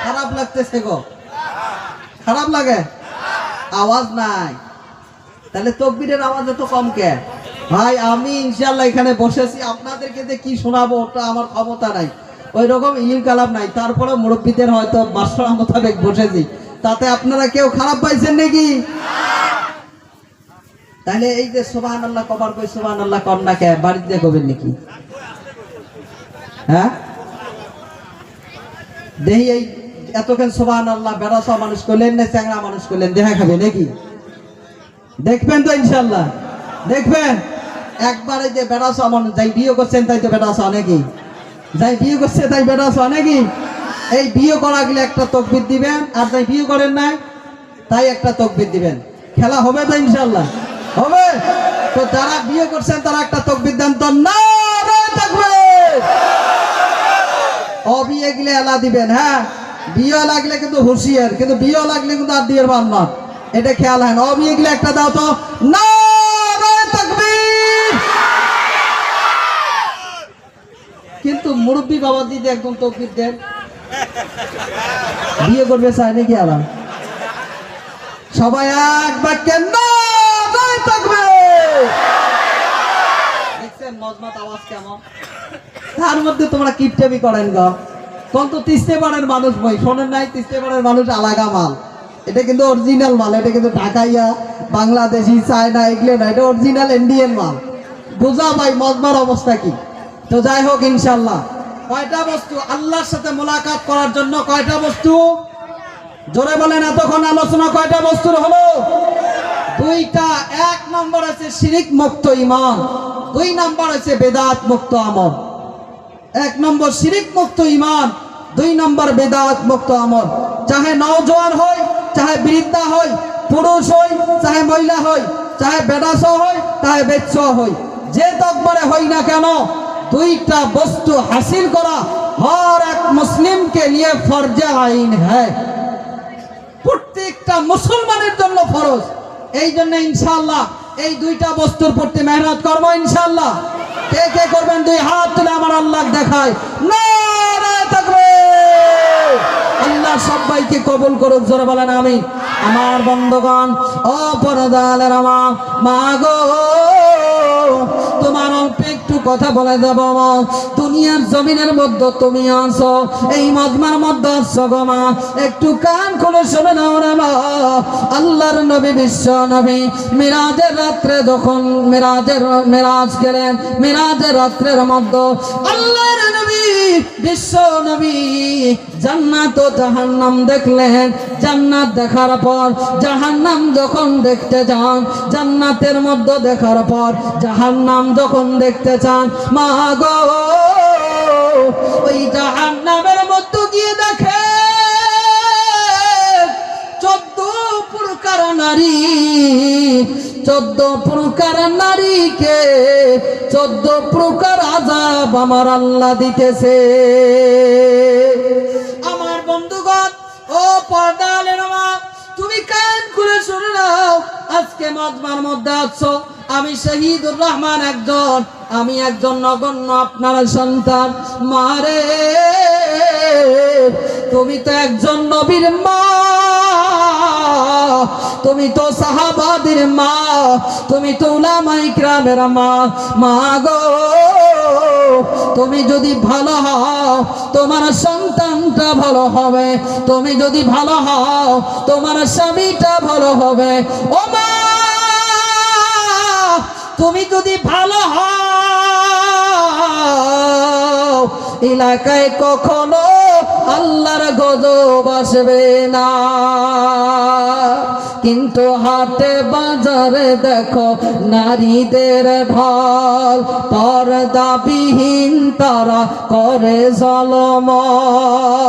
খারাপ লাগতেছে গো, খারাপ লাগে, আওয়াজ নাই, তাহলে তকবীরের আওয়াজ এত কম কে? ভাই আমি ইনশাআল্লাহ এখানে বসেছি, আপনাদেরকে যে কি শোনাবো ওটা আমার ক্ষমতা নাই, ওই রকম ইলিম কালাম নাই, তারপরে মুরব্বীদের হয়তো মাসরা মোতাবেক বসেছি, তাতে আপনারা কেউ খারাপ পাইছেন নাকি? তাহলে এই যে সুবহানাল্লাহ কবার কই সুবহানাল্লাহ কর না কে, বাড়িতে কবেন নাকি? হ্যাঁ দেখি এই এতক্ষণ সুবহানাল্লাহ বেড়াসা মানুষ করলেন না চ্যাংড়া মানুষ করলেন, দেখা খাবে নাকি? দেখবেন তো ইনশাআল্লাহ, দেখবেন একবারে যে বেড়াসা মানুষ যাই বিয়ে করছেন তাই তো বেড়াসা নাকি? যাই বিয়ে করছে তাই বেড়াসা নাকি? এই বিয়ে করা গেলে একটা তাকবীর দিবেন, আর যাই বিয়ে করেন নাই তাই একটা তাকবীর দিবেন। খেলা হবে তো ইনশাআল্লাহ হবে। তো যারা বিয়ে করছেন তারা একটা তাকবীর দেন তো, নারে তাকবীর। অবিয়ে গেলে এলা দিবেন, হ্যাঁ বিয়ে লাগলে কিন্তু হুঁশিয়ার, কিন্তু বিয়ে লাগলে কিন্তু আর দিয়ে পার না, এটা খেয়াল হয় না। অবিয়ে গেলে একটা দাও তো, নারে তাকবীর। কিন্তু মুরব্বী বাবা দিদি একদম তাকবীর দেন, বিয়ে করবে চায় নাকি? আলাম সবাই এক বাক্যে নারে তাকবীর। দেখছেন মজমাত আওয়াজ কেমন? তার মধ্যে তোমরা কিপটেমি করেন গো, কোন তো তিস্তেপাড়ের মানুষ বই শোনেন নাই? তিস্তেপাড়ের মানুষ আলাদা মাল, এটা কিন্তু অরিজিনাল মাল, এটা কিন্তু ঢাকাইয়া বাংলাদেশি চায়না এগুলো না, এটা অরিজিনাল ইন্ডিয়ান মাল। বুঝা ভাই মজমার অবস্থা কি? তো যাই হোক ইনশাআল্লাহ কয়টা বস্তু আল্লাহর সাথে মোলাকাত করার জন্য, কয়টা বস্তু জোরে বলেন, এতক্ষণ আলোচনা কয়টা বস্তুর হলো? দুইটা। এক নম্বর আছে শিরিক মুক্ত ঈমান, দুই নম্বর আছে বেদাত মুক্ত আমল। এক নম্বর শিরিক মুক্ত ঈমান, দুই নম্বর বেদাত মুক্ত আমল। চাহে নওজোয়ান হয়, চাহে বৃদ্ধা হয়, পুরুষ হয়, চাহে মহিলা হয়, চাহে বেদাস হয়, চাহে বেচ্চ হয়, যে তকবরে হয় না কেন, দুইটা বস্তু হাসিল করা হর এক মুসলিমকে নিয়ে ফরজে আইন হ্যায়, প্রত্যেকটা মুসলমানের জন্য ফরজ। এই জন্য ইনশাআল্লাহ এই দুইটা বস্তুর প্রতি মেহনত করবো ইনশাআল্লাহ। কে কে করবেন দুই হাত তুলে আমার আল্লাহ দেখায়, নারে তাকবীর। আল্লাহ সবাইকে কবুল করুক, জোরে বলেন আমিন। আমার বন্ধুগণ, ও পর্দালের মা গো, তোমার অল্প একটু কথা বলে দেব। দুনিয়ার জমিনের মধ্যে তুমি আছো, এই মজমার মধ্যে আছো গো মা, একটু কান খুলে শুনে নাও রে মা। আল্লাহর নবী বিশ্ব নবী মিরাজের রাত্রে যখন মিরাজ গেলেন, মিরাজের রাত্রের মধ্যে আল্লাহর নবী বিশ্ব নবী জান্নাত ও জাহান্নাম দেখলেন। জান্নাত দেখার পর জাহান্নাম যখন দেখতে যান, জান্নাতের মধ্যে দেখার পর জাহান্নাম যখন দেখতে চান, মা গো ওই জাহান্নামের মধ্যে গিয়ে দেখে 14 প্রকার নারী, 14 প্রকার নারীকে 14 প্রকার আযাব আমার আল্লাহ দিতেছে। আমার বন্ধুগণ, ও পর্দালের মা, তুমি কান খুলে শুনে নাও। আজকে মজমার মধ্যে আছো, আমি শহীদুর রহমান একজন, আমি একজন নগণ্য আপনার সন্তান। মারে তুমি তো একজন নবীর মা, তুমি তো সাহাবাদের মা, তুমি তো উলামায়ে কিরামের মা। মা গো তুমি যদি ভালো হও তোমার সন্তানটা ভালো হবে, তুমি যদি ভালো হও তোমার স্বামীটা ভালো হবে। ও মা তুমি যদি ভালো হও এলাকায় কখনো আল্লাহর গজব আসবে না। কিন্তু হাটে বাজারে দেখো নারীদের ঢল, পর্দাবিহীন তারা করে জলমল।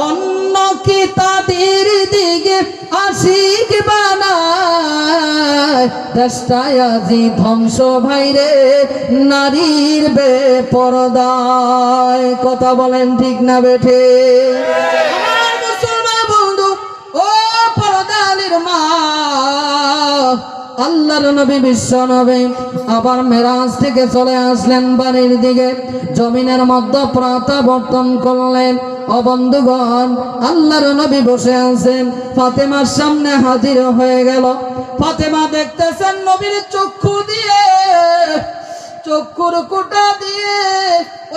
অন্য কি তাদের দিকে আশিক বানায়, দেশটায় আজি ধ্বংস ভাইরে নারীর বেপরদায়। কথা বলেন ঠিক না বেঠে? আমার মুসলমান বন্ধু, ও পর্দালের মা, আল্লাহর নবী বিশ্ব নবী আবার মেরাজ থেকে চলে আসলেন বাড়ির দিকে, জমিনের মধ্যে প্রত্যাবর্তন করলেন। ও বন্ধুগণ, আল্লাহর নবী বসে আছেন, ফাতেমার সামনে হাজির হয়ে গেল। ফাতেমা দেখতেছেন নবীর চক্ষু দিয়ে, চক্ষুর কোটা দিয়ে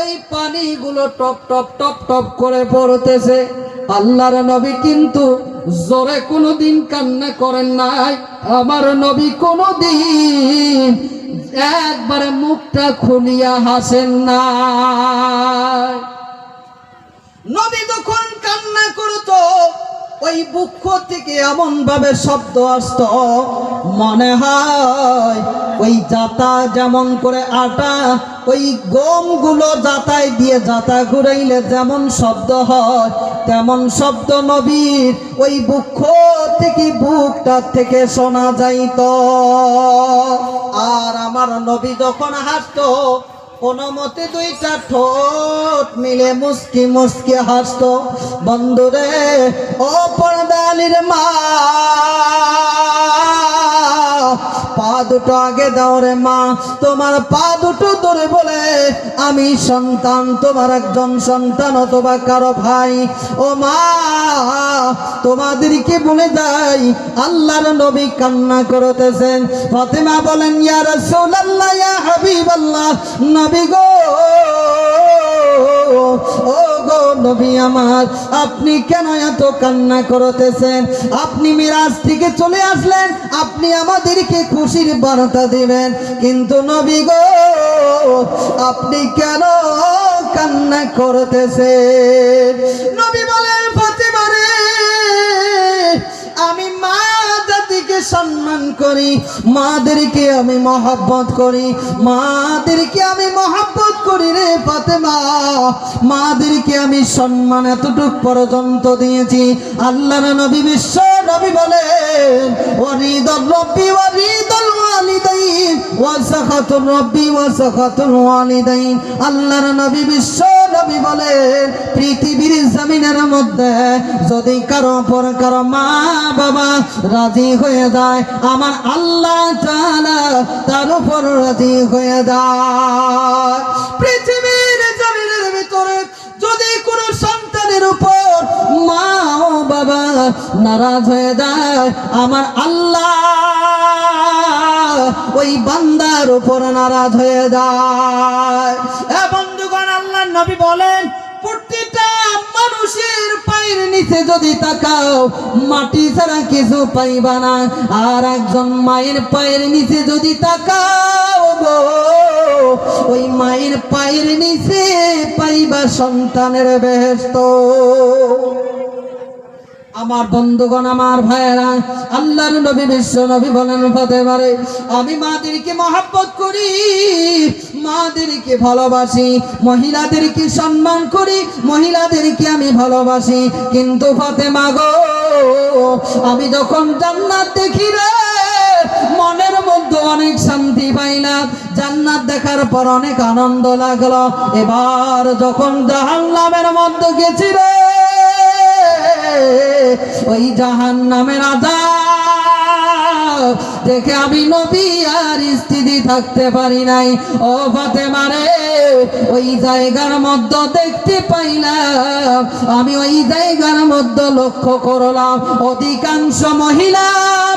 ওই পানিগুলো টপ টপ টপ টপ করে পড়তেছে। আল্লাহর নবী কিন্তু জোরে কোনোদিন কান্না করেন নাই। আমার নবী কোনোদিন একবারে মুখটা খুলিয়া হাসেন না। নবী যখন কান্না করতো ওই বুক থেকে এমন ভাবে শব্দ আসতো, মনে হয় ওই জাতা যেমন করে আটা ওই গমগুলো জাতায় দিয়ে জাতা ঘুরাইলে যেমন শব্দ হয়, তেমন শব্দ নবীর ওই বুক থেকে বুকটা থেকে শোনা যাইত। আর আমার নবী যখন হাসতো কোনো মতে দুইটা ঠোঁট মিলে মুস্কি মুস্কি হাসতো। বন্ধুরে, ও পর্দালির মা, পা দুটো আগে দাও রে মা, তোমার পা দুটো ধরে বলে আমি সন্তান, তোমার একজন সন্তান অথবা কারো ভাই। ও মা, তোমাদেরকে বলে যাই আল্লাহর নবী কান্না করতেছেন। ফাতেমা বলেন, ইয়া রাসূলুল্লাহ, ইয়া হাবিবাল্লাহ, নবী গো, ও গো নবী আমার, আপনি কেন এত কান্না করতেছেন? আপনি মিরাজ থেকে চলে আসলেন, আপনি আমাদেরকে খুশির বার্তা দিবেন, কিন্তু নবী গো আপনি কেন কান্না করতেছেন? নবী বলেন, ফাতেমা রে, আমি মা জাতিকে সম্মান করি, মাদেরকে আমি মহব্বত করি, মাদেরকে আমি মহব্বত করি রে ফাতেমা, মাদেরকে আমি সম্মান এতটুক পর্যন্ত দিয়েছি। আল্লাহর নবী বিশ্ব নবী বলেন, ওয়ারিদুর রব্বি ওয়ারিদুল ওয়ালিদাইন ওয়া সাখাতুর রব্বি ওয়া সাখাতুল ওয়ালিদাইন। আল্লাহর নবী বিশ্ব নবী বলেন, পৃথিবীর জমিনের মধ্যে যদি কারো পর কারো মা বাবা রাজি হয়ে যায়, আমার আল্লাহ তাআলা তার উপর রাজি হয়ে যায়। পৃথিবীর জমিনের ভিতরে যদি কোনো সন্তানের উপর মা ও বাবা নারাজ হয়ে যায়, আমার আল্লাহ ওই বান্দার উপর নারাজ হয়ে যায়। বন্ধুগণ, আল্লাহর নবী বলেন, প্রতিটা মানুষের পায়ের নিচে যদি তাকাও মাটি ছাড়া কিছু পাইবা না, আর একজন মায়ের পায়ের নিচে যদি তাকাও গো, ওই মায়ের পায়ের নিচে পাইবা সন্তানের বেহেশত। আমার বন্ধুগণ, আমার ভাইয়েরা, আল্লাহর নবী বিশ্ব নবী বলেন, ফাতেমা রে, আমি মাদেরকে মহব্বত করি, মাদেরকে ভালোবাসি, মহিলাদেরকে সম্মান করি, মহিলাদেরকে আমি ভালোবাসি, কিন্তু ফাতেমা গো, আমি যখন জান্নাত দেখি রে, মনের মধ্যে অনেক শান্তি পাইলাম, জান্নাত দেখার পর অনেক আনন্দ লাগলো। এবার যখন জাহান্নামের মধ্যে গেছি রে, ওই জাহান্নামের আযাব দেখে আমি নবী আর স্থিতি থাকতে পারি নাই। ও ফাতেমা রে, ওই জায়গার মধ্যে দেখতে পাইলাম, আমি ওই জায়গার মধ্যে লক্ষ্য করলাম অধিকাংশ মহিলা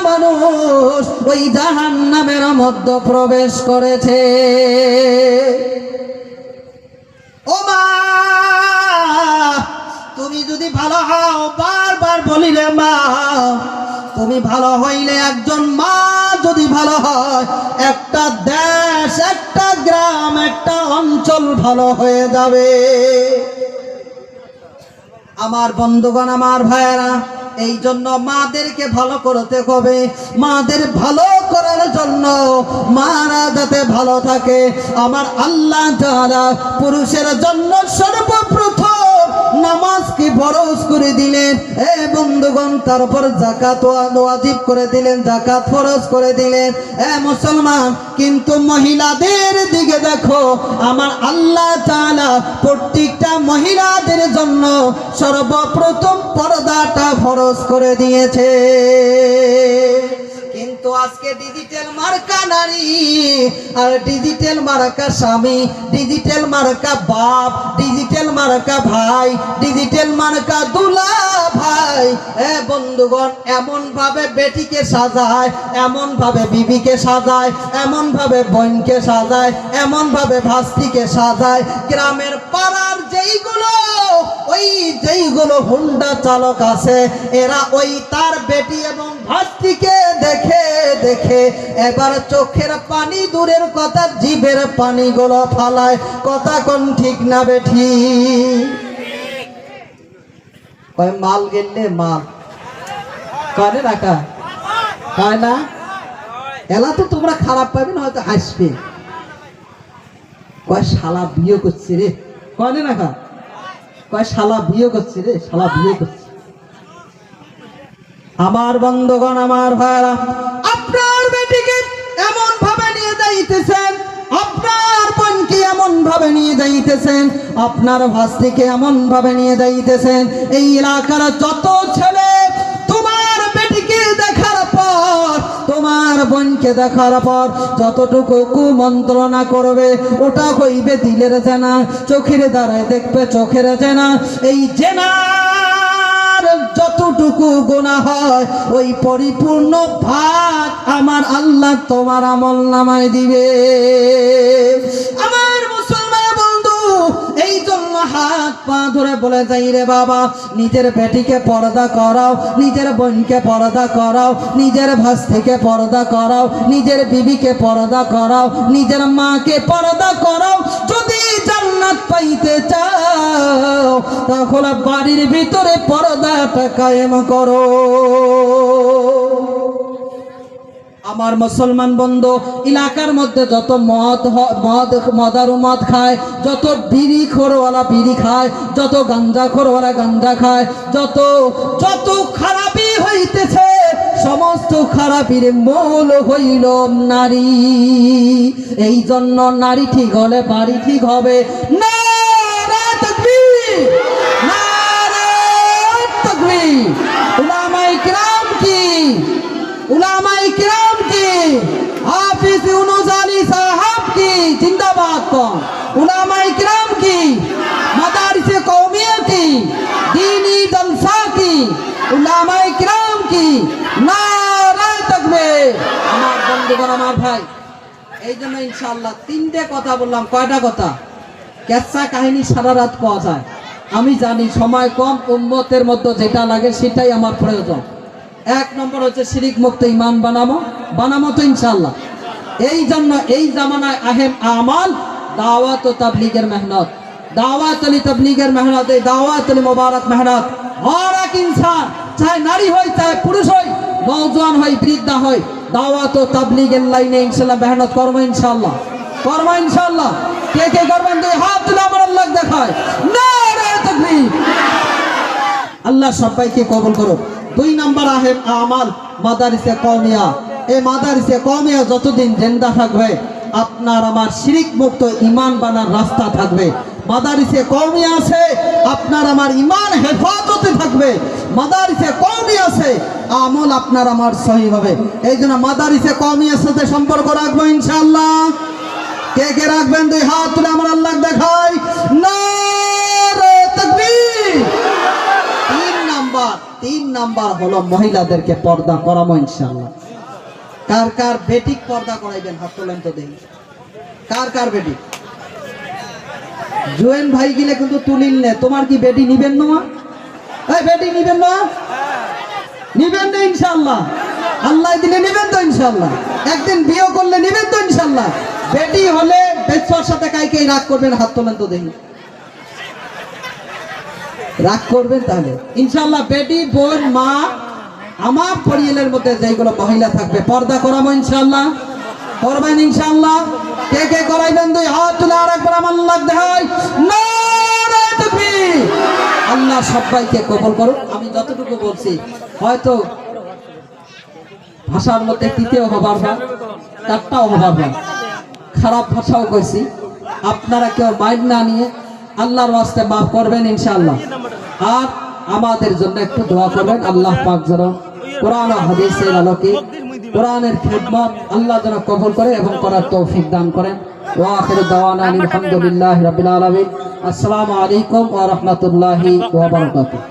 মানুষ ওই জাহান্নামের মধ্যে প্রবেশ করেছে। ও মা, তুমি যদি ভালো হও, বারবার বলি রে মা, তুমি ভালো হইলে, একজন মা যদি ভালো হয়, একটা দেশ, একটা গ্রাম, একটা অঞ্চল ভালো হয়ে যাবে। আমার বন্ধুগণ, আমার ভাইয়েরা, এই জন্য মাদেরকে ভালো করতে হবে। মাদের ভালো করার জন্য, মারা যাতে ভালো থাকে, আমার আল্লাহ তাআলা পুরুষের জন্য সর্বপ্রথম নামাজকে ফরজ করে দিলেন। এ বন্ধুগণ, তারপর যাকাত ওয়াজিব করে দিলেন, যাকাত ফরজ করে দিলেন। এ মুসলমান, কিন্তু মহিলাদের দিকে দেখো, আমার আল্লাহ তাআলা প্রত্যেকটা মহিলাদের জন্য সর্বপ্রথম পর্দাটা ফরজ করে দিয়েছে। কিন্তু কিন্তু আজকে ডিজিটাল মার্কা নারী আর ডিজিটাল মার্কা স্বামী, ডিজিটাল মার্কা বাপ, ডিজিটাল মার্কা ভাই, ডিজিটাল মার্কা দুলা ভাই। বন্ধুগণ, এমন ভাবে বেটিকে সাজায়, এমন ভাবে বিবিকে সাজায়, এমন ভাবে বোনকে সাজায়, এমন ভাবে ভাস্তিকে সাজায়। গ্রামের পাড়ার যেইগুলো হুন্ডা চালক আছে, এরা ওই তার বেটি এবং ভাস্তিকে দেখে দেখে এবার চোখের পানি দূরের কথা জিভের পানিগুলো ফালায়। কথা কোন ঠিক না বেঠি? কয় মাল গেলে মাল করে রাখা হয় না। এলা তো তোমরা খারাপ পাবে না, হয়তো হাসবে। কয় শালা বিয়ে করছে রে, কয় রাখা কয় শালা বিয়ে করছে রে, শালা বিয়ে করছে। আমার বন্ধুগণ, আমার ভাইরা, আপনার বেটিকে এমন ভাবে নিয়ে যাইতেছেন, আপনার বোনকে এমন ভাবে নিয়ে যাইতেছেন, আপনার ভাস্তিকে এমন ভাবে নিয়ে যাইতেছেন। এই এলাকার যত ছেলে তোমার বেটিকে দেখার পর, তোমার বোনকে দেখার পর যতটুকু কুমন্ত্রণা করবে, ওটা হইবে দিলের জেনা। চোখের দ্বারায় দেখবে চোখের জেনা। এই জেনা যতটুকু গুনাহ হয়, ওই পরিপূর্ণ ভাগ আমার আল্লাহ তোমার আমল নামায় দিবে। আমার মুসলমান বন্ধু, এই জন্য হাত পা ধরে বলে যাই রে বাবা, নিজের বেটিকে পর্দা করাও, নিজের বোনকে পর্দা করাও, নিজের ভাস্তিকে পর্দা করাও, নিজের বিবিকে পর্দা করাও, নিজের মাকে পর্দা করাও। যদি জান্নাত পাইতে চাও, তাহলে বাড়ির ভিতরে পর্দাটা কায়েম করো। আমার মুসলমান বন্ধু, এলাকার মধ্যে যত মদারু মদ খায়, যত বিড়ি খোরওয়ালা বিড়ি খায়, যত গাঞ্জা খোরওয়ালা গাঞ্জা খায়, যত যত খারাপি হইতেছে, সমস্ত খারাপির মূল হইল নারী। এই জন্য নারী ঠিক হলে বাড়ি ঠিক হবে। নারে তাকবীর, নারে তাকবীর। উলামায়ে কিরাম কি, উলামায়ে কিরাম কি, হাফিজ ইউনুস আলী সাহেব কি জিন্দাবাদ কর। উলামায়ে কিরাম কি, মাদারিসে কওমিয়া কি, দীনি জলসা কি, উলামায়ে কিরাম কি, নারে তাকবীর। আমার বন্ধুগণ, আমার ভাই, এই জন্য ইনশাআল্লাহ তিনটে কথা বললাম। কয়টা কথা? কেচ্ছা কাহিনী সারা রাত পাওয়া যায়। আমি জানি সময় কম, উম্মতের মধ্যে যেটা লাগে সেটাই আমার প্রয়োজন। এক নম্বর হচ্ছে শিরিক মুক্ত ইমান বানামো তো ইনশাআল্লাহ। এই জন্য এই জামানায় আহেম আমাল দাওয়াত ও তাবলীগের মেহনত, দাওয়াত আলী তাবলীগের মেহনত, এই দাওয়াত আলী মুবারক মেহনত। হর এক ইনসান, চাहे নারী হয় চাहे পুরুষ হয়, নওজোয়ান হয় বৃদ্ধা হয়, দাওয়াত ও তাবলীগের লাইনে ইনশাআল্লাহ মেহনত করবো। ইনশাআল্লাহ করবো ইনশাআল্লাহ। কে কে করবেন? দুই হাত তুলে আমার আল্লাহ দেখায়। নারে তাকবীর। আল্লাহ সবাইকে কবুল করুক। দুই নাম্বার আহেম আমাল মাদারিসে কওমিয়া। এই মাদারিসে কওমিয়া যতদিন জিন্দা থাকবে, আপনার আমার শিরিক মুক্ত ইমান বানার রাস্তা থাকবে। মাদারিসে কওমিয়া আছে, আপনার আমার ইমান হেফাজতে থাকবে। মাদারিসে কওমিয়া আছে, আমল আপনার আমার সহি হবে। এই জন্য মাদারিসে কওমিয়ার সাথে সম্পর্ক রাখবো ইনশাআল্লাহ। কে কে রাখবেন? দুই হাত তুলে আমার আল্লাহ দেখায়। নারে তাকবীর। তিন নাম্বার হলো মহিলাদেরকে পর্দা করাবো ইনশাআল্লাহ। কার কার বেটিক পর্দা করাইবেন? হাত তোলেন তো দেখি। কার কার বেটি? জোয়েন ভাই গিলে কিন্তু তুলিল নে। তোমার কি বেটি নিবেন না? এই বেটি নিবেন না? নিবেন না ইনশাআল্লাহ। আল্লাহ দিলে নিবেন তো ইনশাআল্লাহ। একদিন বিয়ে করলে নিবেন তো ইনশাআল্লাহ। বেটি হলে বেচ্চার সাথে কাইকে রাগ করবেন? হাত তোলেন তো দেখি। রাগ করবেন তাহলে ইনশাআল্লাহ। বেটি, বোন, মা, আমার পরিবারের মধ্যে যেগুলো মহিলা থাকবে পর্দা করাবো ইনশাআল্লাহ। করবেন ইনশাআল্লাহ। কে কে করাইবেন? দুই হাত তুলে আর একবার আমার আল্লাহ দেখায়। নারে তাকবীর। আল্লাহ সবাইকে কবুল করুন। আমি যতটুকু বলছি হয়তো ভাষার মধ্যে তৃতীয় হবার ভাব, চারটাও হবার ভাব, খারাপ ভাষাও কইছি, আপনারা কেউ মাইন্ড না নিয়ে আল্লাহর ওয়াস্তে মাফ করবেন ইনশাআল্লাহ। আর আমাদের জন্য একটু দোয়া করবেন। আল্লাহ পাক যেন কোরআন ও হাদিসের আলোকে কোরআনের খিদমত আল্লাহ যেন কবুল করে এবং করার তৌফিক দান করেন। ওয়া আখিরু দাওয়ানা আলহামদুলিল্লাহি রাব্বিল আলামিন। আসসালামু আলাইকুম ওয়া রাহমাতুল্লাহি ওয়া বারাকাতুহু।